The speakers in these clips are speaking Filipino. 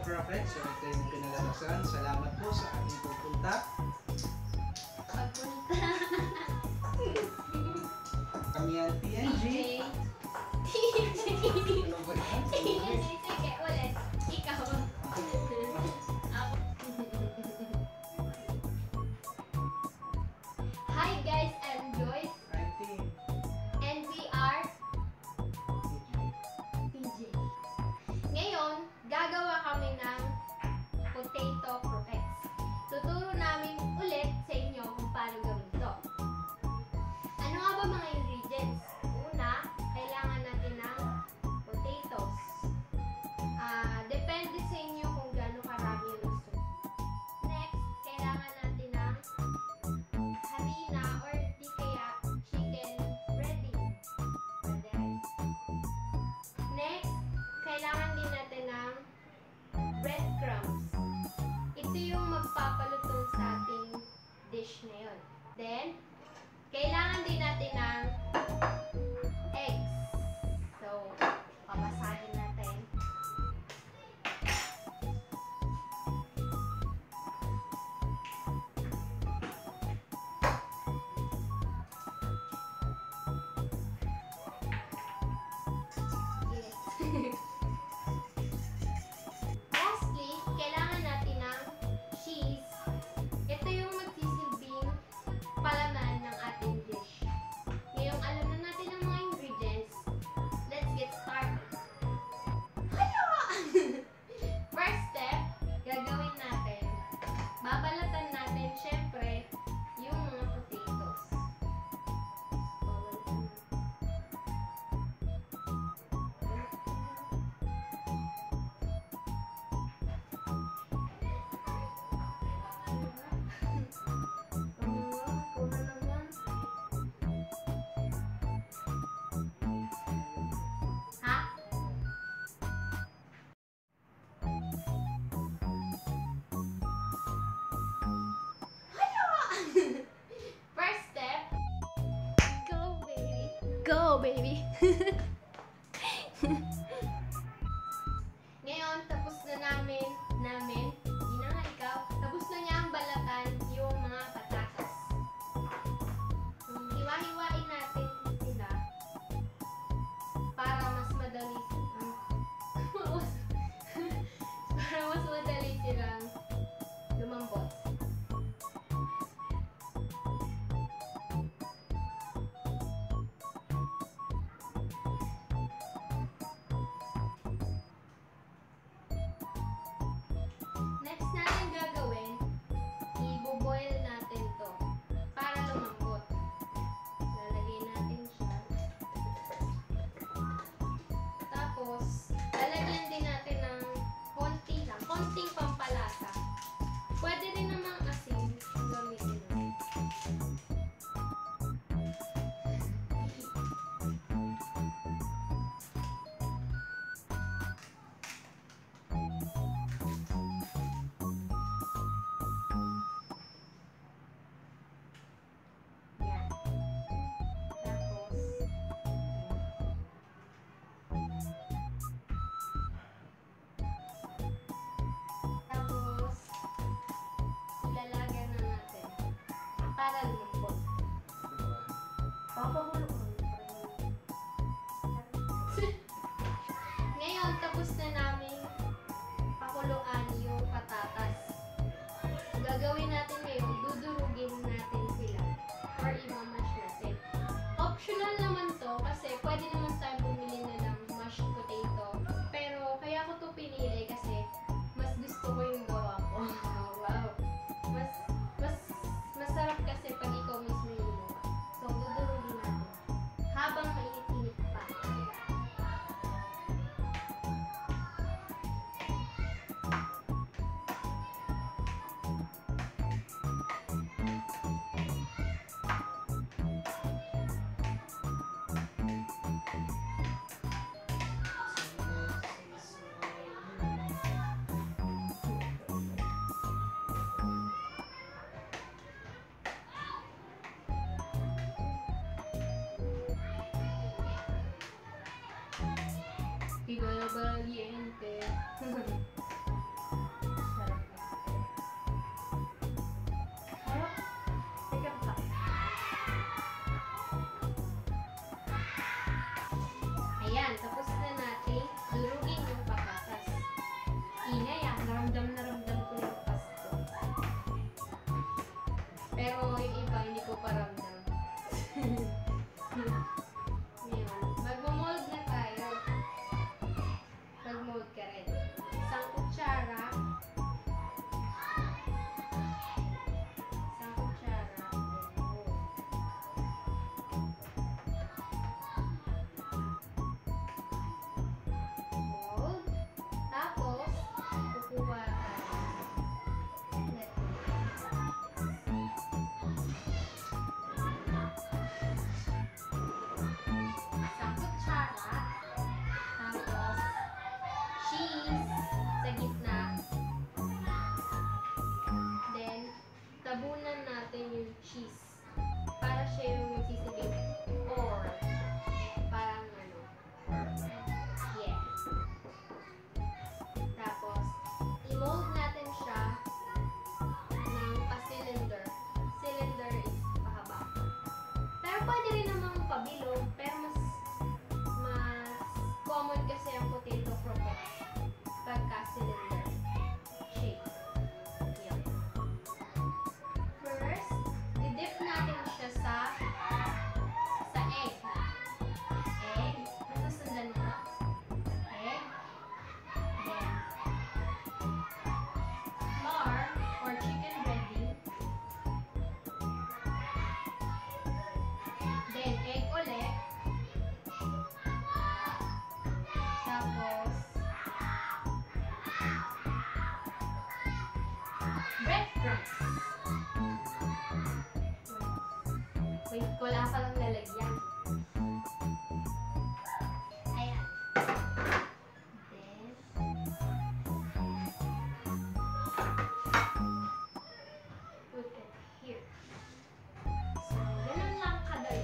Prophet. So ito yung pinalalasan. Salamat po sa ating pupunta. Kami ang TNG. Ano ba yan? Sige, ulit. Ikaw. Hi guys, I'm Joyce. I'm Tim. And we are TJ. Ngayon, gagawa kami ng potato croquettes. Tuturo namin ulit sa inyo kung paano gawin ito. Ano nga ba mga ingredients? Una, kailangan natin ng potatoes. Depende sa inyo kung gaano karami yung gusto. Next, kailangan natin ng harina or di kaya chicken breading. Pwede rin. Next, kailangan din natin ng breadcrumbs. Ito yung magpapalutong sa ating dish na yun. Then, kailangan din natin ng eggs. So, papasahin natin. Yes. Lastly, kailangan natin ng cheese. Ito yung magsisilbing palaman ng ating dish. Ngayong alam na natin ang mga ingredients, let's get started. Hello! First step, gagawin natin, babalatan natin syempre yung mga potatoes. Ha? First step, go baby. Go baby. Ngayon, tapos na namin, hindi na nga ikaw, tapos na niya ang balatan yung mga patatas. Hiwa-hiwain natin sila para mas madali para mas madali silang lumambot. Next natin gagawin, i-boil natin to para lumambot. Lalagay natin siya. Tapos, lalagyan din natin ng konting pampalasa. Pwede rin namang asin ang gamitin mo. Yan. Tapos, ilalagyan na natin para lumambot. Papakulo ko. Ngayon, tapos na namin pakuluan yung patatas. Gagawin natin ngayon, dudurugin natin sila or i-mash natin. Optional naman to kasi pwede naman tayong bumili na ng mashed potato. Pero kaya ko to pinili kasi mas gusto ko yung gawa ko. Wow! Masarap kasi pag ikaw mismo yung gawa. So, dudurugin natin. Habang mainit-init pa. Ikaw na valiente. i-mold natin siya ng pa-cylinder. Cylinder is pahaba. Pero pwede rin namang pabilog, pero mas common kasi ang potato croquettes pagka cylinder shape. Yan. First, i-dip natin siya sa egg. Egg. Nasusundan mo. Egg. Then, flour or chicken breading. Then, egg ulit. Tapos, breadcrumbs. Wait, wala pa lang lalagyan. Ayan. Then, put it here. So, ganun lang kadali.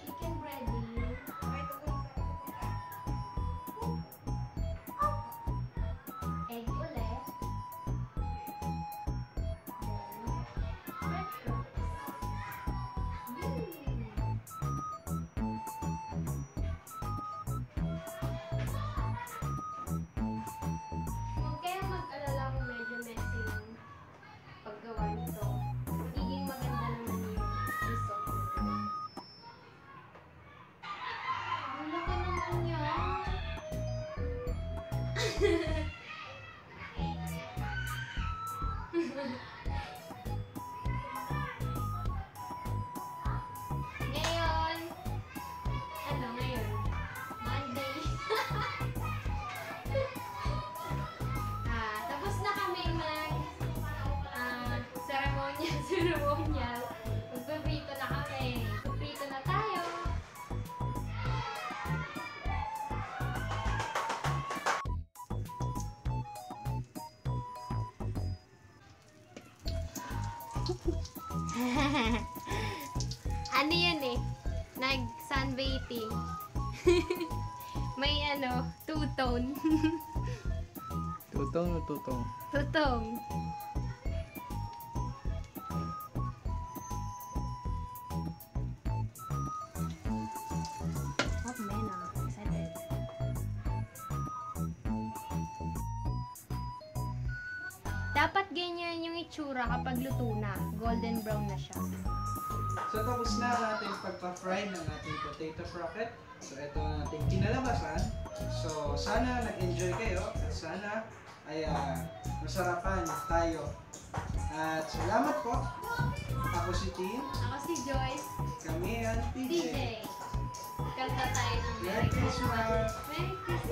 Chicken breading. Egg ulit. Then, breadcrumbs. Huwag kayong mag-alala kung medyo messy yung paggawa nito. Magiging maganda naman yung result nito. Wala ka naman yan. Ngayon, ano ngayon? Monday. Tapos na kami ceremonial. Magpaprito na kami. Magpaprito na tayo. Ano yan eh? Nag-sunbathing. May two-tone. Tutong o tutong? Tutong. Oh man, excited. Dapat ganyan yung itsura kapag luto na. Golden brown na siya. So tapos na ang ating pagpa-fry ng ating potato croquette. So ito ang ating kinalabasan. So sana nag-enjoy kayo at sana ay masarapan tayo. At salamat po. Ako si Tim. Ako si Joyce. Kami ang DJ. Kanta tayo ng Merry Christmas! Merry Christmas!